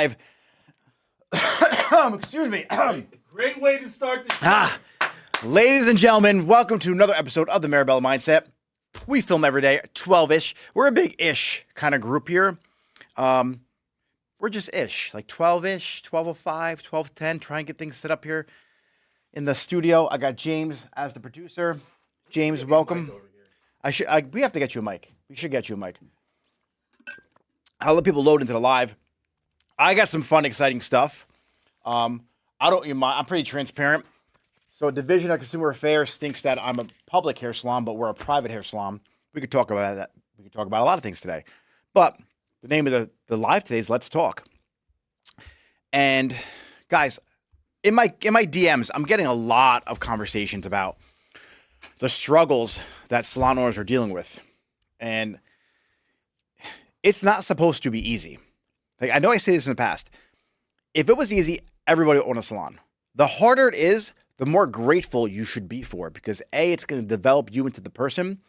live. Excuse me. Great way to start the show. Ladies and gentlemen, welcome to another episode of the Mirabella Mindset. We film every day, 12-ish. We're a big-ish kind of group here. We're just ish, like 12-ish, 12:05, 12:10. Try and get things set up here in the studio. I got James as the producer. James, welcome. We have to get you a mic. We should get you a mic. I'll let people load into the live. I got some fun, exciting stuff. I'm pretty transparent. So Division of Consumer Affairs thinks that I'm a public hair salon, but we're a private hair salon. We could talk about that. We could talk about a lot of things today. But the name of the live today is Let's Talk. And guys, in my DMs, I'm getting a lot of conversations about the struggles that salon owners are dealing with. And it's not supposed to be easy. Like, I know I say this in the past. If it was easy, everybody would own a salon. The harder it is, the more grateful you should be for it, because A, it's going to develop you into the person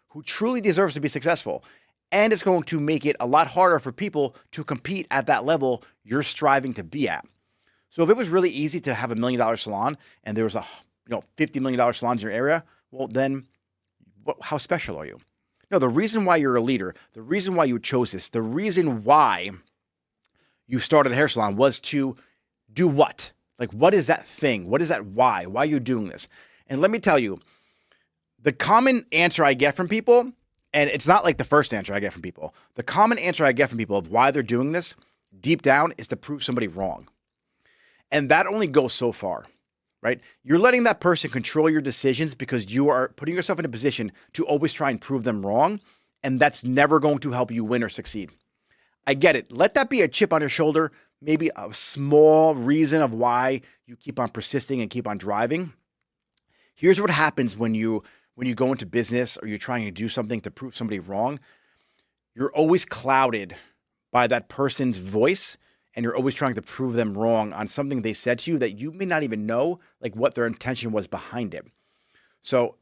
who truly deserves to be successful. And it's going to make it a lot harder for people to compete at that level you're striving to be at. So if it was really easy to have $1 million salon and there was $50 million salons in your area, well, then how special are you? No, the reason why you're a leader, the reason why you chose this, the reason why you started a hair salon was to do what? Like, what is that thing? What is that why? Why are you doing this? And let me tell you, the common answer I get from people, and it's not like the first answer I get from people, the common answer I get from people of why they're doing this deep down is to prove somebody wrong. And that only goes so far, right? You're letting that person control your decisions because you are putting yourself in a position to always try and prove them wrong. And that's never going to help you win or succeed. I get it. Let that be a chip on your shoulder, maybe a small reason of why you keep on persisting and keep on driving. Here's what happens when you go into business or you're trying to do something to prove somebody wrong. You're always clouded by that person's voice, and you're always trying to prove them wrong on something they said to you that you may not even know, like, what their intention was behind it. So,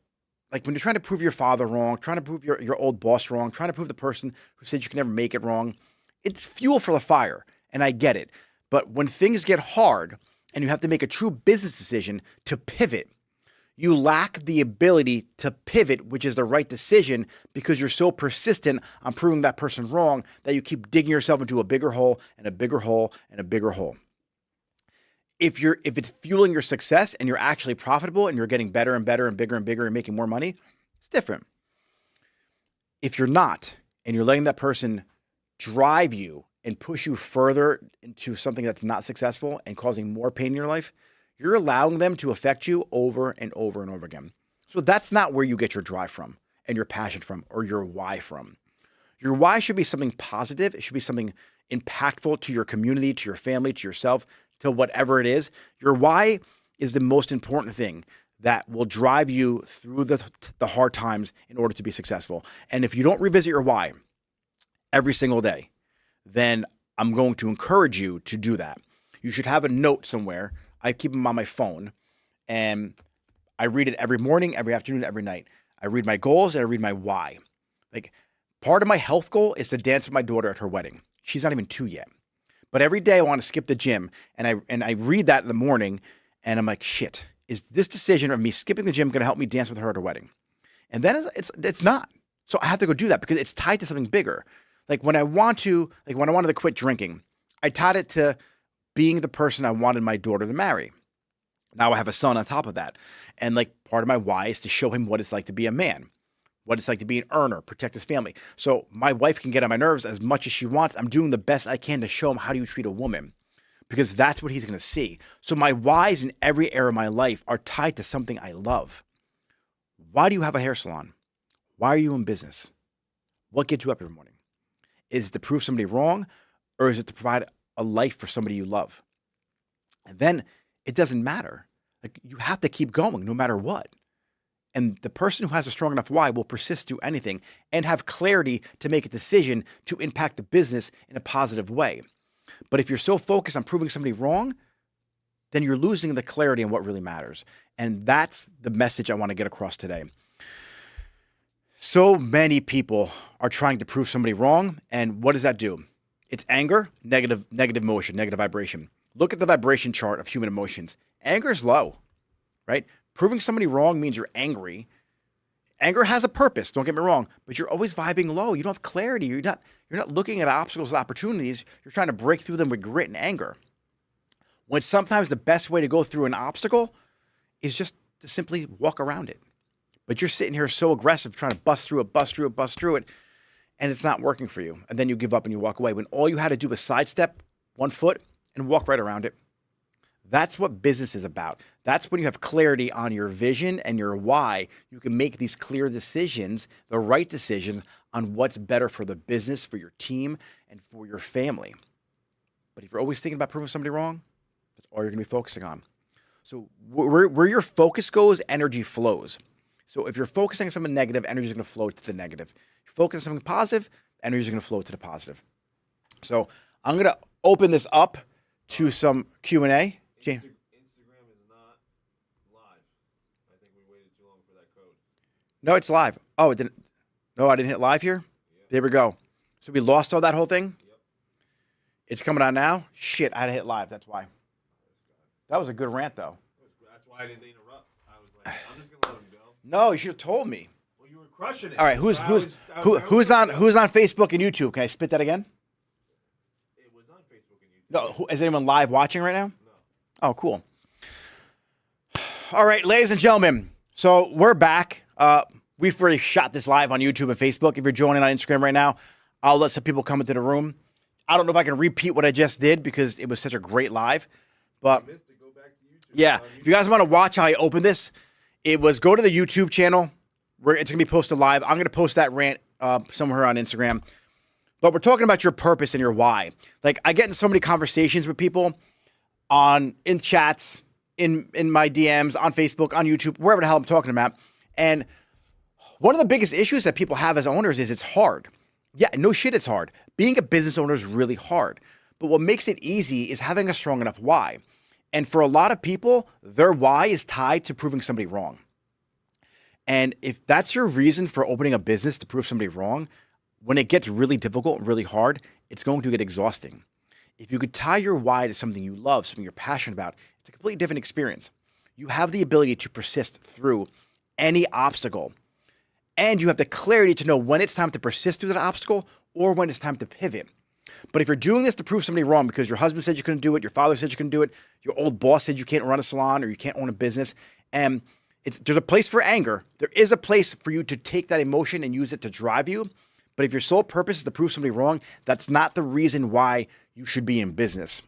like, when you're trying to prove your father wrong, trying to prove your old boss wrong, trying to prove the person who said you can never make it wrong, it's fuel for the fire, and I get it. But when things get hard and you have to make a true business decision to pivot, you lack the ability to pivot, which is the right decision, because you're so persistent on proving that person wrong that you keep digging yourself into a bigger hole and a bigger hole and a bigger hole. If it's fueling your success and you're actually profitable and you're getting better and better and bigger and making more money, it's different. If you're not, and you're letting that person drive you and push you further into something that's not successful and causing more pain in your life, you're allowing them to affect you over and over and over again. So that's not where you get your drive from and your passion from or your why from. Your why should be something positive. It should be something impactful to your community, to your family, to yourself, to whatever it is. Your why is the most important thing that will drive you through the hard times in order to be successful. And if you don't revisit your why every single day, then I'm going to encourage you to do that. You should have a note somewhere. I keep them on my phone, and I read it every morning, every afternoon, every night. I read my goals and I read my why. Like, part of my health goal is to dance with my daughter at her wedding. She's not even 2 yet. But every day I want to skip the gym, and I read that in the morning, and I'm like, shit, is this decision of me skipping the gym going to help me dance with her at her wedding? And then it's not. So I have to go do that because it's tied to something bigger. Like, when I wanted to quit drinking, I tied it to being the person I wanted my daughter to marry. Now I have a son on top of that. And, like, part of my why is to show him what it's like to be a man, what it's like to be an earner, protect his family. So my wife can get on my nerves as much as she wants. I'm doing the best I can to show him how do you treat a woman, because that's what he's going to see. So my whys in every area of my life are tied to something I love. Why do you have a hair salon? Why are you in business? What gets you up every morning? Is it to prove somebody wrong, or is it to provide a life for somebody you love? And then it doesn't matter. Like, you have to keep going no matter what. And the person who has a strong enough why will persist through anything and have clarity to make a decision to impact the business in a positive way. But if you're so focused on proving somebody wrong, then you're losing the clarity on what really matters. And that's the message I want to get across today. So many people are trying to prove somebody wrong. And what does that do? It's anger, negative emotion, negative vibration. Look at the vibration chart of human emotions. Anger is low, right? Proving somebody wrong means you're angry. Anger has a purpose, don't get me wrong, but you're always vibing low. You don't have clarity. You're not looking at obstacles and opportunities. You're trying to break through them with grit and anger. When sometimes the best way to go through an obstacle is just to simply walk around it. But you're sitting here so aggressive trying to bust through it, and it's not working for you. And then you give up and you walk away when all you had to do was sidestep 1 foot and walk right around it. That's what business is about. That's when you have clarity on your vision and your why. You can make these clear decisions, the right decision on what's better for the business, for your team, and for your family. But if you're always thinking about proving somebody wrong, that's all you're going to be focusing on. So where your focus goes, energy flows. So if you're focusing on something negative, energy is going to flow to the negative. If you focus on something positive, energy is going to flow to the positive. So I'm going to open this up to some Q&A. James. Instagram is not live. I think we waited too long for that code. No, it's live. Oh, it didn't. No, I didn't hit live here. Yep. There we go. So we lost all that whole thing. Yep. It's coming on now. Shit, I had to hit live. That's why. That was a good rant, though. That's why I didn't interrupt. I was like, I'm just gonna let him go. No, you should have told me. Well, you were crushing it. All right, who's on Facebook and YouTube? Can I spit that again? It was on Facebook and YouTube. No, is anyone live watching right now? No. Oh, cool. All right, ladies and gentlemen. So we're back. We've already shot this live on YouTube and Facebook. If you're joining on Instagram right now, I'll let some people come into the room. I don't know if I can repeat what I just did because it was such a great live. But Go back to YouTube. yeah, if you guys want to watch how I open this, go to the YouTube channel. It's going to be posted live. I'm going to post that rant somewhere on Instagram. But we're talking about your purpose and your why. Like, I get in so many conversations with people in chats, in my DMs, on Facebook, on YouTube, wherever the hell I'm talking about. And one of the biggest issues that people have as owners is it's hard. Yeah, no shit, it's hard. Being a business owner is really hard. But what makes it easy is having a strong enough why. And for a lot of people, their why is tied to proving somebody wrong. And if that's your reason for opening a business to prove somebody wrong, when it gets really difficult and really hard, it's going to get exhausting. If you could tie your why to something you love, something you're passionate about, it's a completely different experience. You have the ability to persist through any obstacle. And you have the clarity to know when it's time to persist through that obstacle or when it's time to pivot. But if you're doing this to prove somebody wrong because your husband said you couldn't do it, your father said you couldn't do it, your old boss said you can't run a salon or you can't own a business, and there's a place for anger. There is a place for you to take that emotion and use it to drive you. But if your sole purpose is to prove somebody wrong, that's not the reason why you should be in business.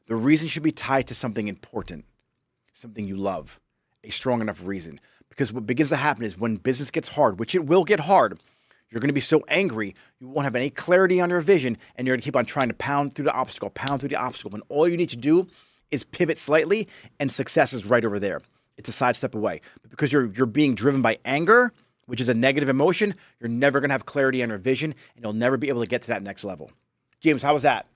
The reason should be tied to something important, something you love, a strong enough reason. Because what begins to happen is when business gets hard, which it will get hard, you're going to be so angry, you won't have any clarity on your vision, and you're going to keep on trying to pound through the obstacle, when all you need to do is pivot slightly, and success is right over there. It's a side step away. But because you're being driven by anger, which is a negative emotion, you're never going to have clarity on your vision, and you'll never be able to get to that next level. James, how was that?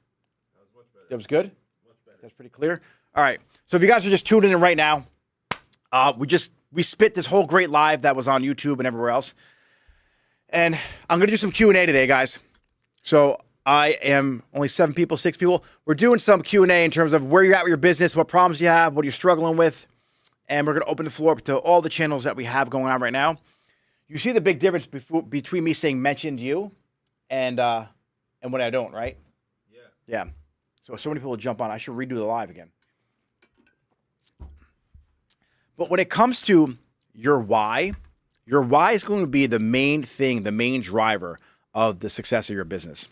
That was much better. That was good? Much better. That's pretty clear? All right. So if you guys are just tuning in right now, we spit this whole great live that was on YouTube and everywhere else. And I'm going to do some Q&A today, guys. So I am only 6 people. We're doing some Q&A in terms of where you're at with your business, what problems you have, what you're struggling with. And we're going to open the floor up to all the channels that we have going on right now. You see the big difference between me saying mentioned you and when I don't, right? Yeah. Yeah. So many people jump on. I should redo the live again. But when it comes to your why is going to be the main thing, the main driver of the success of your business.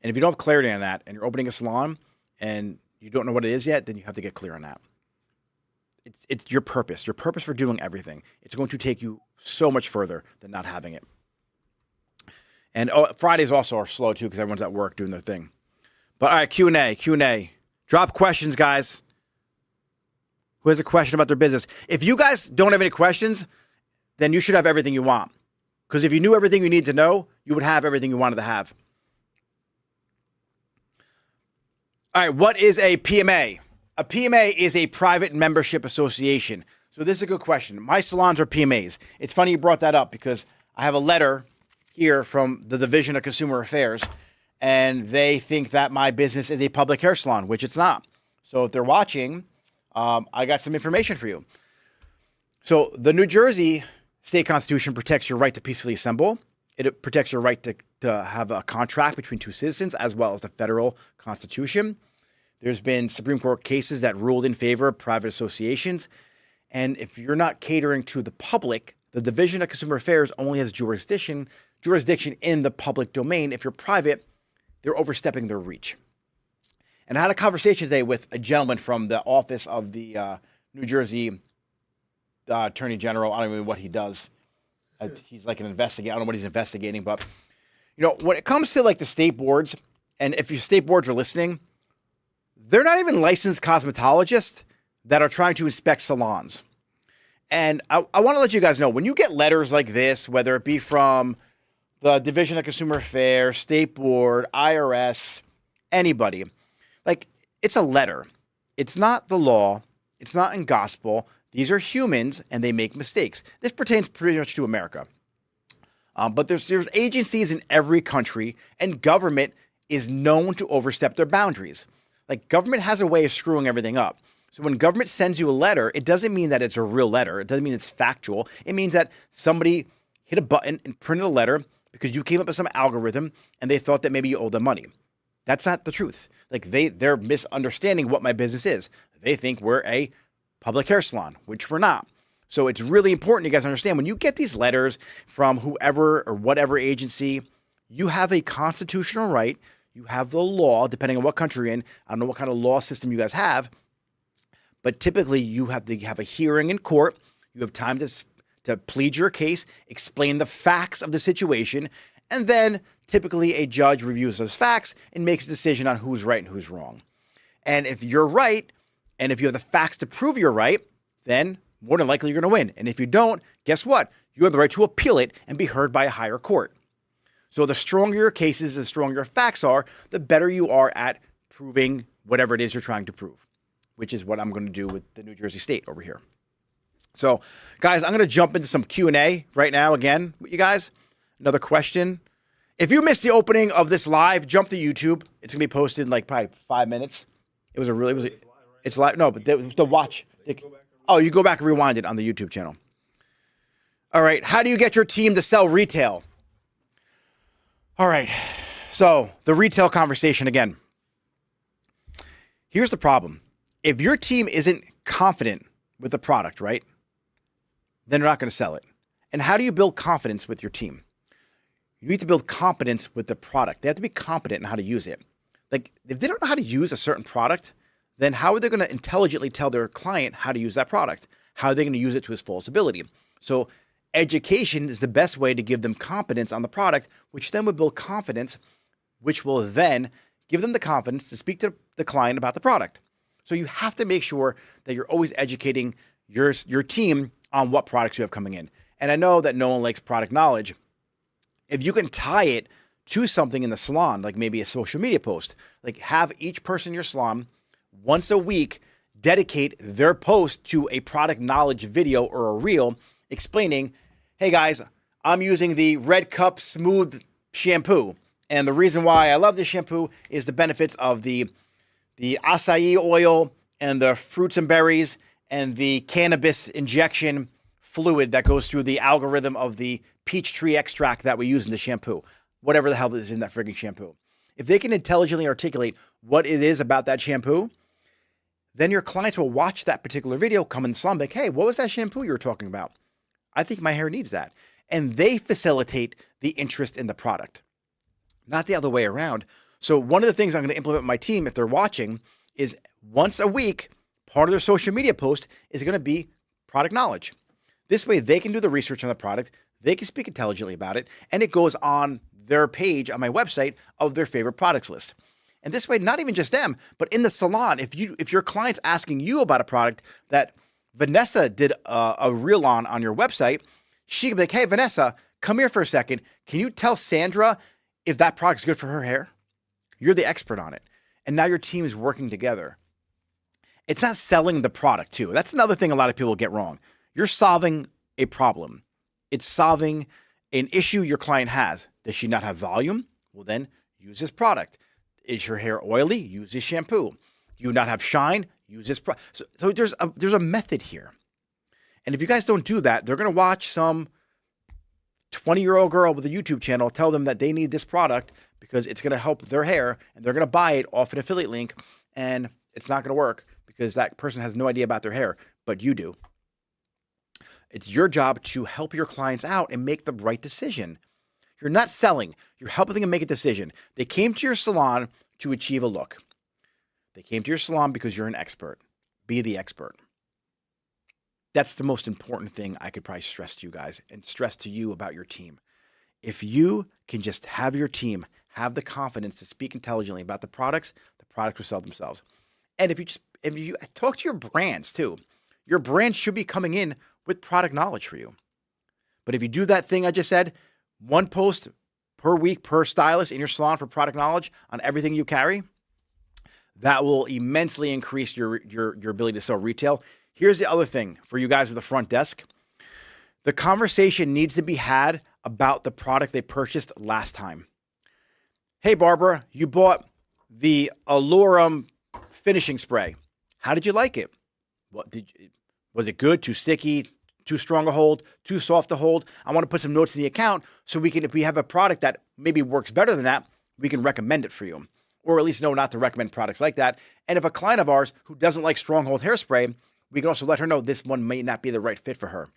And if you don't have clarity on that and you're opening a salon and you don't know what it is yet, then you have to get clear on that. It's your purpose for doing everything. It's going to take you so much further than not having it. And Fridays also are slow too because everyone's at work doing their thing. But all right, Q&A. Drop questions, guys. Who has a question about their business? If you guys don't have any questions, then you should have everything you want. Because if you knew everything you need to know, you would have everything you wanted to have. All right, what is a PMA? A PMA is a private membership association. So this is a good question. My salons are PMAs. It's funny you brought that up because I have a letter here from the Division of Consumer Affairs, and they think that my business is a public hair salon, which it's not. So if they're watching, I got some information for you. So the New Jersey state constitution protects your right to peacefully assemble. It protects your right to have a contract between two citizens, as well as the federal constitution. There's been Supreme Court cases that ruled in favor of private associations. And if you're not catering to the public, the Division of Consumer Affairs only has jurisdiction in the public domain. If you're private, they're overstepping their reach. And I had a conversation today with a gentleman from the office of the New Jersey Attorney General. I don't even know what he does. He's like an investigator. I don't know what he's investigating, but when it comes to like the state boards, and if your state boards are listening, they're not even licensed cosmetologists that are trying to inspect salons. And I want to let you guys know, when you get letters like this, whether it be from the Division of Consumer Affairs, State Board, IRS, anybody, like, it's a letter. It's not the law. It's not in gospel. These are humans, and they make mistakes. This pertains pretty much to America. But there's agencies in every country, and government is known to overstep their boundaries. Like, government has a way of screwing everything up. So when government sends you a letter, it doesn't mean that it's a real letter. It doesn't mean it's factual. It means that somebody hit a button and printed a letter because you came up with some algorithm and they thought that maybe you owe them money. That's not the truth. Like, they're misunderstanding what my business is. They think we're a public hair salon, which we're not. So it's really important you guys understand, when you get these letters from whoever or whatever agency, you have a constitutional right. You have the law, depending on what country you're in. I don't know what kind of law system you guys have, but typically you have to have a hearing in court. You have time to plead your case, explain the facts of the situation, and then typically a judge reviews those facts and makes a decision on who's right and who's wrong. And if you're right, and if you have the facts to prove you're right, then more than likely you're going to win. And if you don't, guess what? You have the right to appeal it and be heard by a higher court. So the stronger your cases, the stronger your facts are, the better you are at proving whatever it is you're trying to prove, which is what I'm going to do with the New Jersey State over here. So, guys, I'm going to jump into some Q&A right now again with you guys. Another question. If you missed the opening of this live, jump to YouTube. It's going to be posted in like probably 5 minutes. It's live. No, but the watch. Oh, you go back and rewind it on the YouTube channel. All right. How do you get your team to sell retail? All right. So the retail conversation again. Here's the problem. If your team isn't confident with the product, right, then they're not going to sell it. And how do you build confidence with your team? You need to build competence with the product. They have to be competent in how to use it. Like, if they don't know how to use a certain product, then how are they going to intelligently tell their client how to use that product? How are they going to use it to its fullest ability? So education is the best way to give them competence on the product, which then would build confidence, which will then give them the confidence to speak to the client about the product. So you have to make sure that you're always educating your team on what products you have coming in. And I know that no one likes product knowledge. If you can tie it to something in the salon, like maybe a social media post, like have each person in your salon once a week dedicate their post to a product knowledge video or a reel explaining, hey guys, I'm using the Red Cup Smooth shampoo. And the reason why I love this shampoo is the benefits of the acai oil and the fruits and berries and the cannabis injection fluid that goes through the algorithm of the peach tree extract that we use in the shampoo, whatever the hell is in that friggin' shampoo. If they can intelligently articulate what it is about that shampoo, then your clients will watch that particular video, come in the salon, like, hey, what was that shampoo you were talking about? I think my hair needs that. And they facilitate the interest in the product, not the other way around. So one of the things I'm going to implement with my team, if they're watching, is once a week, part of their social media post is going to be product knowledge. This way they can do the research on the product, they can speak intelligently about it, and it goes on their page on my website of their favorite products list. And this way, not even just them, but in the salon, if your client's asking you about a product that Vanessa did a reel on your website, she could be like, hey, Vanessa, come here for a second. Can you tell Sandra if that product's good for her hair? You're the expert on it. And now your team is working together. It's not selling the product too. That's another thing a lot of people get wrong. You're solving a problem. It's solving an issue your client has. Does she not have volume? Well, then Use this product. Is your hair oily? Use this shampoo. Do you not have shine? Use this product. So there's a method here. And if you guys don't do that, they're going to watch some 20-year-old girl with a YouTube channel tell them that they need this product because it's going to help their hair, and they're going to buy it off an affiliate link, and it's not going to work because that person has no idea about their hair, but you do. It's your job to help your clients out and make the right decision. You're not selling. You're helping them make a decision. They came to your salon to achieve a look. They came to your salon because you're an expert. Be the expert. That's the most important thing I could probably stress to you guys and stress to you about your team. If you can just have your team have the confidence to speak intelligently about the products will sell themselves. And if you talk to your brands too, your brand should be coming in with product knowledge for you. But if you do that thing I just said, one post per week per stylist in your salon for product knowledge on everything you carry, that will immensely increase your ability to sell retail. Here's the other thing for you guys with the front desk. The conversation needs to be had about the product they purchased last time. Hey, Barbara, you bought the Alurum finishing spray. How did you like it? Was it good, too sticky, too strong a hold, too soft to hold? I want to put some notes in the account so if we have a product that maybe works better than that, we can recommend it for you. Or at least know not to recommend products like that. And if a client of ours who doesn't like stronghold hairspray, we can also let her know this one may not be the right fit for her.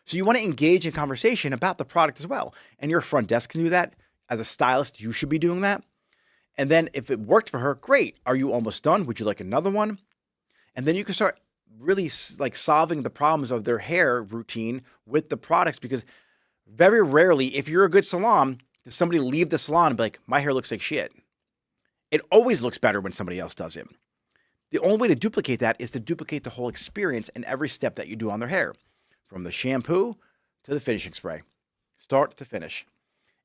So you want to engage in conversation about the product as well. And your front desk can do that. As a stylist, you should be doing that. And then if it worked for her, great. Are you almost done? Would you like another one? And then you can start really like solving the problems of their hair routine with the products, because very rarely, if you're a good salon, does somebody leave the salon and be like, my hair looks like shit. It always looks better when somebody else does it. The only way to duplicate that is to duplicate the whole experience in every step that you do on their hair, from the shampoo to the finishing spray, start to finish.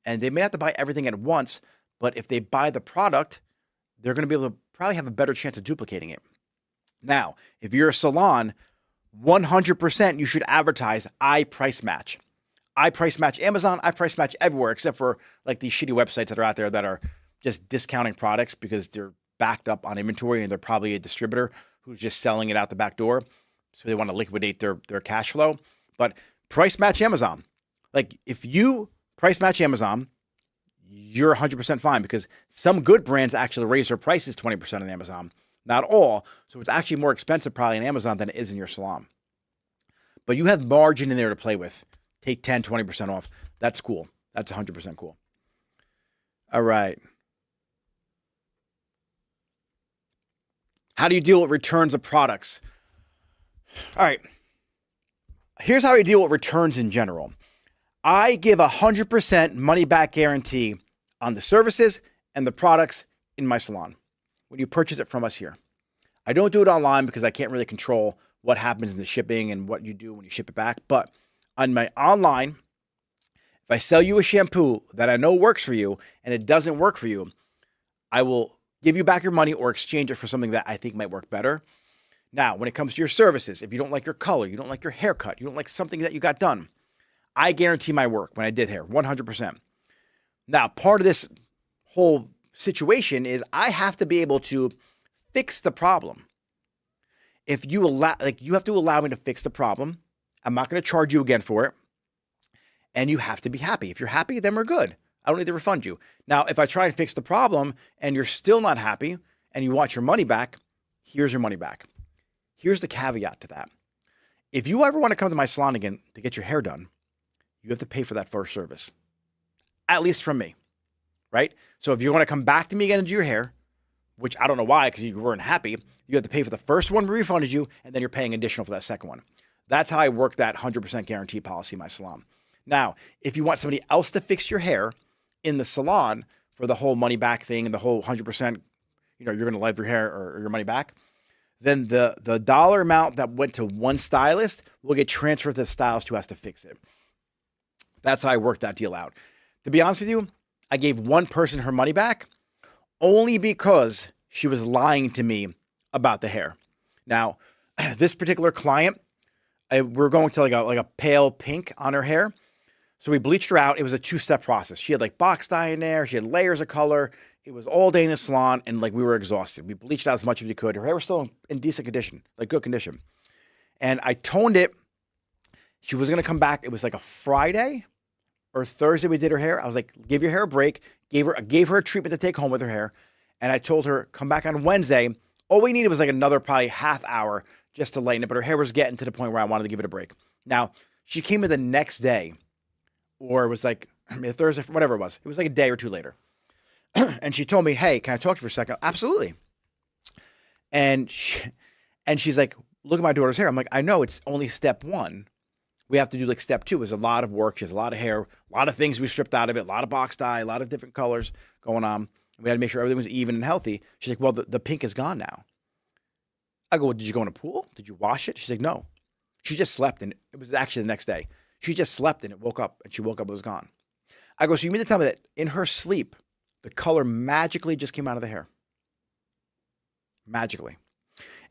And they may have to buy everything at once, but if they buy the product, they're going to be able to probably have a better chance of duplicating it. Now, if you're a salon, 100% you should advertise I price match. I price match Amazon, I price match everywhere, except for like these shitty websites that are out there that are just discounting products because they're backed up on inventory and they're probably a distributor who's just selling it out the back door. So they want to liquidate their cash flow. But price match Amazon. Like if you price match Amazon, you're 100% fine, because some good brands actually raise their prices 20% on Amazon. Not all. So it's actually more expensive probably on Amazon than it is in your salon. But you have margin in there to play with. Take 10, 20% off. That's cool. That's 100% cool. All right. How do you deal with returns of products? All right. Here's how I deal with returns in general. I give 100% money back guarantee on the services and the products in my salon when you purchase it from us here. I don't do it online because I can't really control what happens in the shipping and what you do when you ship it back. But on my online, if I sell you a shampoo that I know works for you and it doesn't work for you, I will give you back your money or exchange it for something that I think might work better. Now, when it comes to your services, if you don't like your color, you don't like your haircut, you don't like something that you got done, I guarantee my work when I did hair, 100%. Now, part of this whole situation is I have to be able to fix the problem. If you you have to allow me to fix the problem. I'm not going to charge you again for it. And you have to be happy. If you're happy, then we're good. I don't need to refund you. Now, if I try and fix the problem and you're still not happy and you want your money back, here's your money back. Here's the caveat to that. If you ever want to come to my salon again to get your hair done, you have to pay for that first service, at least from me, right? So if you want to come back to me again and do your hair, which I don't know why, because you weren't happy, you have to pay for the first one we refunded you, and then you're paying additional for that second one. That's how I work that 100% guarantee policy in my salon. Now, if you want somebody else to fix your hair in the salon for the whole money back thing and the whole 100%, you're going to leave your hair or your money back, then the dollar amount that went to one stylist will get transferred to the stylist who has to fix it. That's how I worked that deal out. To be honest with you, I gave one person her money back only because she was lying to me about the hair. Now, this particular client, we're going to like a pale pink on her hair. So we bleached her out. It was a 2-step process. She had like box dye in there. She had layers of color. It was all day in the salon, and like we were exhausted. We bleached out as much as we could. Her hair was still in decent condition, like good condition. And I toned it. She was gonna come back. It was like a Friday or Thursday we did her hair. I was like, give your hair a break. Gave her a treatment to take home with her hair. And I told her, come back on Wednesday. All we needed was like another probably half hour just to lighten it. But her hair was getting to the point where I wanted to give it a break. Now, she came in the next day, or it was like Thursday, whatever it was. It was like a day or two later. And she told me, hey, can I talk to you for a second? Absolutely. And she's like, look at my daughter's hair. I'm like, I know it's only step one. We have to do like step two. There's a lot of work. She has a lot of hair, a lot of things we stripped out of it, a lot of box dye, a lot of different colors going on. We had to make sure everything was even and healthy. She's like, well, the pink is gone now. I go, well, did you go in a pool? Did you wash it? She's like, no. She just slept, and it was actually the next day. She just slept and it woke up, and she woke up, it was gone. I go, so you mean to tell me that in her sleep, the color magically just came out of the hair? Magically.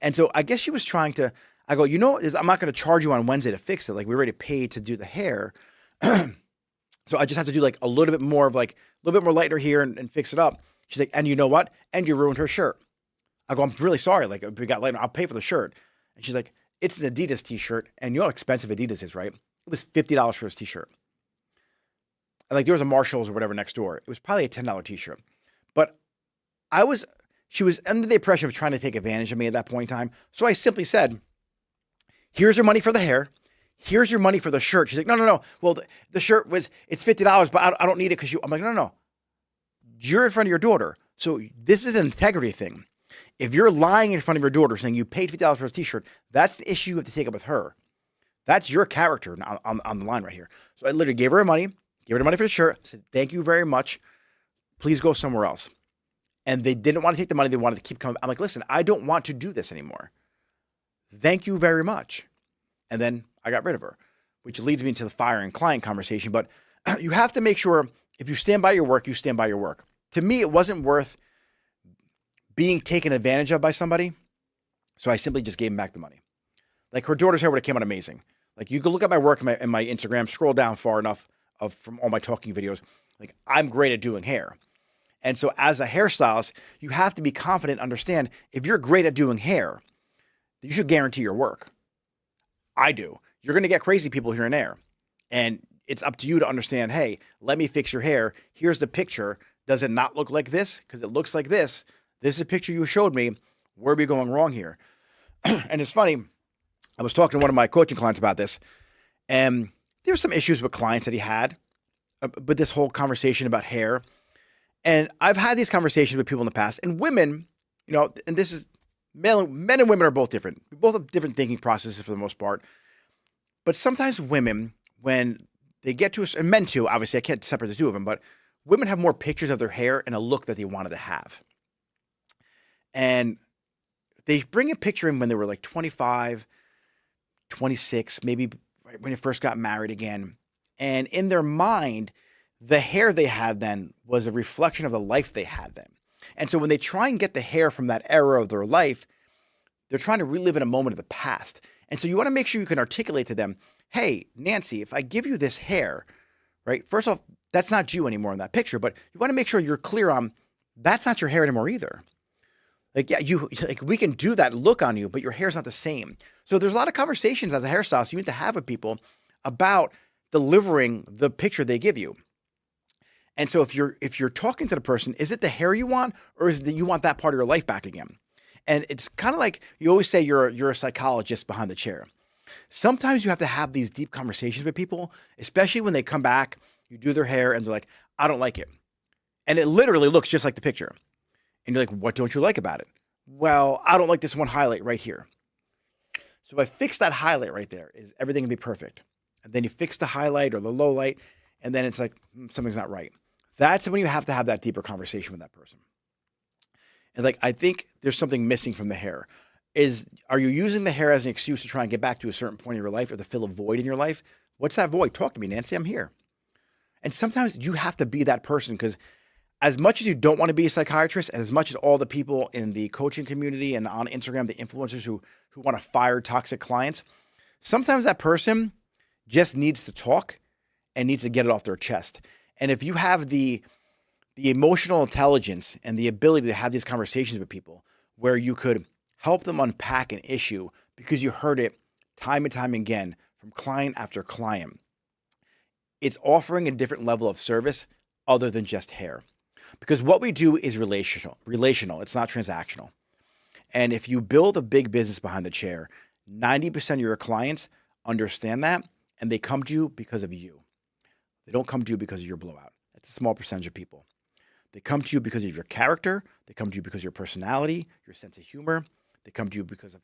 And so I guess she was trying to, I go, I'm not going to charge you on Wednesday to fix it. Like, we already paid to do the hair. So I just have to do like a little bit more lighter here and fix it up. She's like, and you know what? And you ruined her shirt. I go, I'm really sorry. Like, if we got lighter, I'll pay for the shirt. And she's like, it's an Adidas t-shirt. And you know how expensive Adidas is, right? It was $50 for this t-shirt. And like, there was a Marshalls or whatever next door. It was probably a $10 t-shirt. But she was under the impression of trying to take advantage of me at that point in time. So I simply said, here's your money for the hair. Here's your money for the shirt. She's like, no. Well, the shirt it's $50, but I don't need it because I'm like, no. You're in front of your daughter. So this is an integrity thing. If you're lying in front of your daughter saying you paid $50 for a t-shirt, that's the issue you have to take up with her. That's your character on the line right here. So I literally gave her the money for the shirt. I said, thank you very much. Please go somewhere else. And they didn't want to take the money. They wanted to keep coming. I'm like, listen, I don't want to do this anymore. Thank you very much. And then I got rid of her, which leads me into the firing client conversation. But you have to make sure if you stand by your work, you stand by your work. To me, it wasn't worth being taken advantage of by somebody. So I simply just gave him back the money. Like, her daughter's hair would have came out amazing. Like, you can look at my work in my Instagram, scroll down far enough from all my talking videos. Like, I'm great at doing hair. And so as a hairstylist, you have to be confident, understand if you're great at doing hair, you should guarantee your work. I do. You're going to get crazy people here and there. And it's up to you to understand, hey, let me fix your hair. Here's the picture. Does it not look like this? Because it looks like this. This is a picture you showed me. Where are we going wrong here? And it's funny. I was talking to one of my coaching clients about this. And there were some issues with clients that he had with this whole conversation about hair. And I've had these conversations with people in the past. And women, and this is men and women are both different. We both have different thinking processes for the most part. But sometimes women, when they get to and men too, obviously I can't separate the two of them, but women have more pictures of their hair and a look that they wanted to have. And they bring a picture in when they were like 25, 26, maybe right when they first got married again. And in their mind, the hair they had then was a reflection of the life they had then. And so when they try and get the hair from that era of their life, they're trying to relive in a moment of the past. And so you want to make sure you can articulate to them, hey, Nancy, if I give you this hair, right? First off, that's not you anymore in that picture, but you want to make sure you're clear on that's not your hair anymore either. Like, yeah, we can do that look on you, but your hair's not the same. So there's a lot of conversations as a hairstylist you need to have with people about delivering the picture they give you. And so if you're talking to the person, is it the hair you want, or is it that you want that part of your life back again? And it's kind of like you always say you're a psychologist behind the chair. Sometimes you have to have these deep conversations with people, especially when they come back, you do their hair, and they're like, I don't like it. And it literally looks just like the picture. And you're like, what don't you like about it? Well, I don't like this one highlight right here. So if I fix that highlight right there, is everything gonna be perfect? And then you fix the highlight or the low light, and then it's like, something's not right. That's when you have to have that deeper conversation with that person. And like, I think there's something missing from the hair. Are you using the hair as an excuse to try and get back to a certain point in your life or to fill a void in your life? What's that void? Talk to me, Nancy, I'm here. And sometimes you have to be that person, because as much as you don't want to be a psychiatrist, and as much as all the people in the coaching community and on Instagram, the influencers who want to fire toxic clients, sometimes that person just needs to talk and needs to get it off their chest. And if you have the emotional intelligence and the ability to have these conversations with people where you could help them unpack an issue because you heard it time and time again from client after client, it's offering a different level of service other than just hair. Because what we do is relational. It's not transactional. And if you build a big business behind the chair, 90% of your clients understand that, and they come to you because of you. They don't come to you because of your blowout. That's a small percentage of people. They come to you because of your character. They come to you because of your personality, your sense of humor. They come to you because of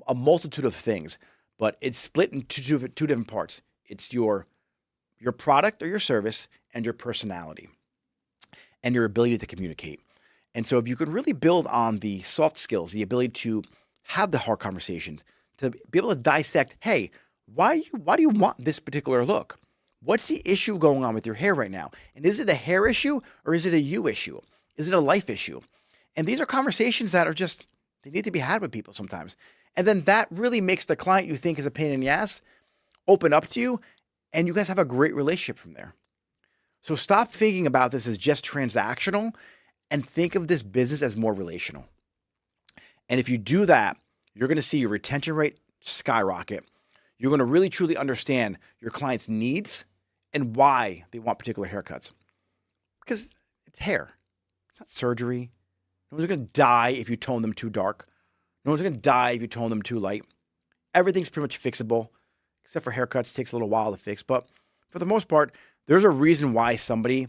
a multitude of things, but it's split into two different parts. It's your product or your service and your personality and your ability to communicate. And so if you can really build on the soft skills, the ability to have the hard conversations, to be able to dissect, hey, why do you want this particular look? What's the issue going on with your hair right now? And is it a hair issue or is it a you issue? Is it a life issue? And these are conversations that are just, they need to be had with people sometimes. And then that really makes the client you think is a pain in the ass open up to you, and you guys have a great relationship from there. So stop thinking about this as just transactional and think of this business as more relational. And if you do that, you're going to see your retention rate skyrocket. You're going to really truly understand your client's needs and why they want particular haircuts. Because it's hair. It's not surgery. No one's going to die if you tone them too dark. No one's going to die if you tone them too light. Everything's pretty much fixable, except for haircuts. It takes a little while to fix. But for the most part, there's a reason why somebody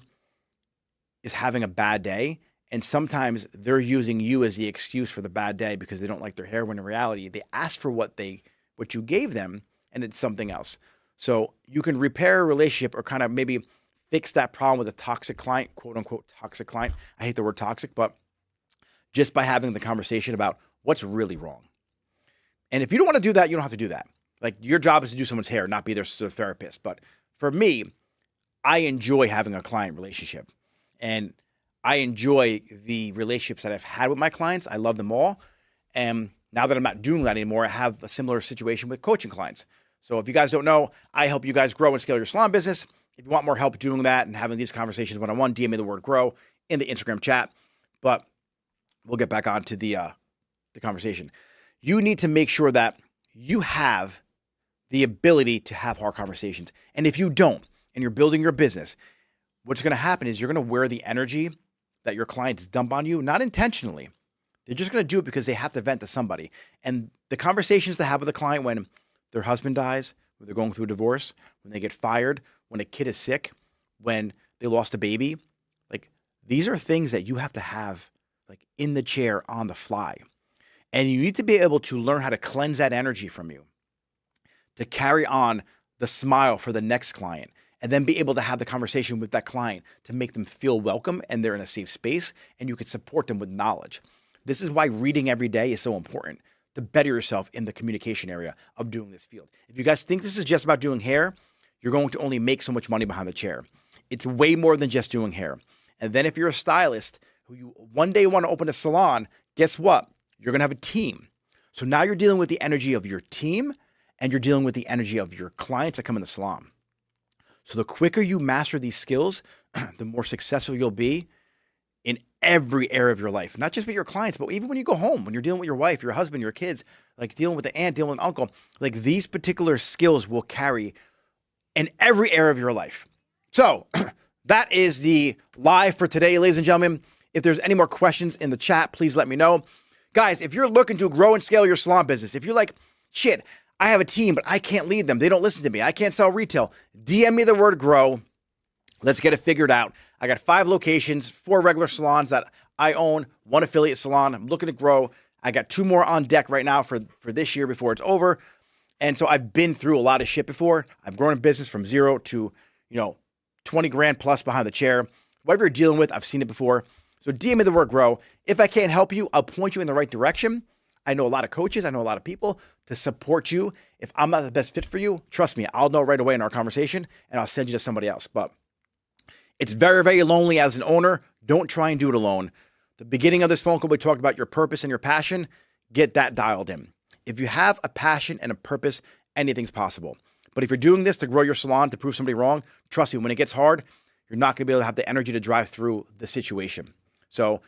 is having a bad day. And sometimes they're using you as the excuse for the bad day because they don't like their hair, when in reality, they asked for what you gave them, and it's something else. So you can repair a relationship or kind of maybe fix that problem with a toxic client, quote unquote toxic client. I hate the word toxic, but just by having the conversation about what's really wrong. And if you don't want to do that, you don't have to do that. Like, your job is to do someone's hair, not be their therapist. But for me, I enjoy having a client relationship, and I enjoy the relationships that I've had with my clients. I love them all. And now that I'm not doing that anymore, I have a similar situation with coaching clients. So if you guys don't know, I help you guys grow and scale your salon business. If you want more help doing that and having these conversations one-on-one, DM me the word grow in the Instagram chat. But we'll get back on to the conversation. You need to make sure that you have the ability to have hard conversations. And if you don't, and you're building your business, what's going to happen is you're going to wear the energy that your clients dump on you, not intentionally. They're just going to do it because they have to vent to somebody. And the conversations they have with a client when their husband dies, when they're going through a divorce, when they get fired, when a kid is sick, when they lost a baby, like, these are things that you have to have like in the chair on the fly. And you need to be able to learn how to cleanse that energy from you, to carry on the smile for the next client, and then be able to have the conversation with that client to make them feel welcome and they're in a safe space, and you can support them with knowledge. This is why reading every day is so important, to better yourself in the communication area of doing this field. If you guys think this is just about doing hair, you're going to only make so much money behind the chair. It's way more than just doing hair. And then if you're a stylist who you one day want to open a salon, guess what? You're going to have a team. So now you're dealing with the energy of your team, and you're dealing with the energy of your clients that come in the salon. So the quicker you master these skills, the more successful you'll be in every area of your life, not just with your clients, but even when you go home, when you're dealing with your wife, your husband, your kids, like dealing with the aunt, dealing with the uncle, like, these particular skills will carry in every area of your life. So that is the live for today, ladies and gentlemen. If there's any more questions in the chat, please let me know. Guys, if you're looking to grow and scale your salon business, if you're like, shit, I have a team, but I can't lead them, they don't listen to me, I can't sell retail, DM me the word grow. Let's get it figured out. I got 5 locations, 4 regular salons that I own, 1 affiliate salon. I'm looking to grow. I got 2 more on deck right now for this year before it's over. And so I've been through a lot of shit before. I've grown a business from 0 to, 20 grand plus behind the chair. Whatever you're dealing with, I've seen it before. So DM me the word grow. If I can't help you, I'll point you in the right direction. I know a lot of coaches. I know a lot of people to support you. If I'm not the best fit for you, trust me, I'll know right away in our conversation, and I'll send you to somebody else. But it's very, very lonely as an owner. Don't try and do it alone. The beginning of this phone call, we talked about your purpose and your passion. Get that dialed in. If you have a passion and a purpose, anything's possible. But if you're doing this to grow your salon, to prove somebody wrong, trust me, when it gets hard, you're not going to be able to have the energy to drive through the situation. So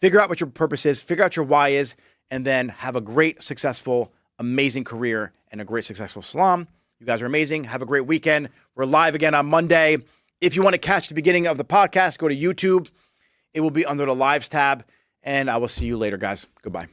figure out what your purpose is, figure out your why is, and then have a great, successful, amazing career and a great, successful salon. You guys are amazing. Have a great weekend. We're live again on Monday. If you want to catch the beginning of the podcast, go to YouTube. It will be under the Lives tab, and I will see you later, guys. Goodbye.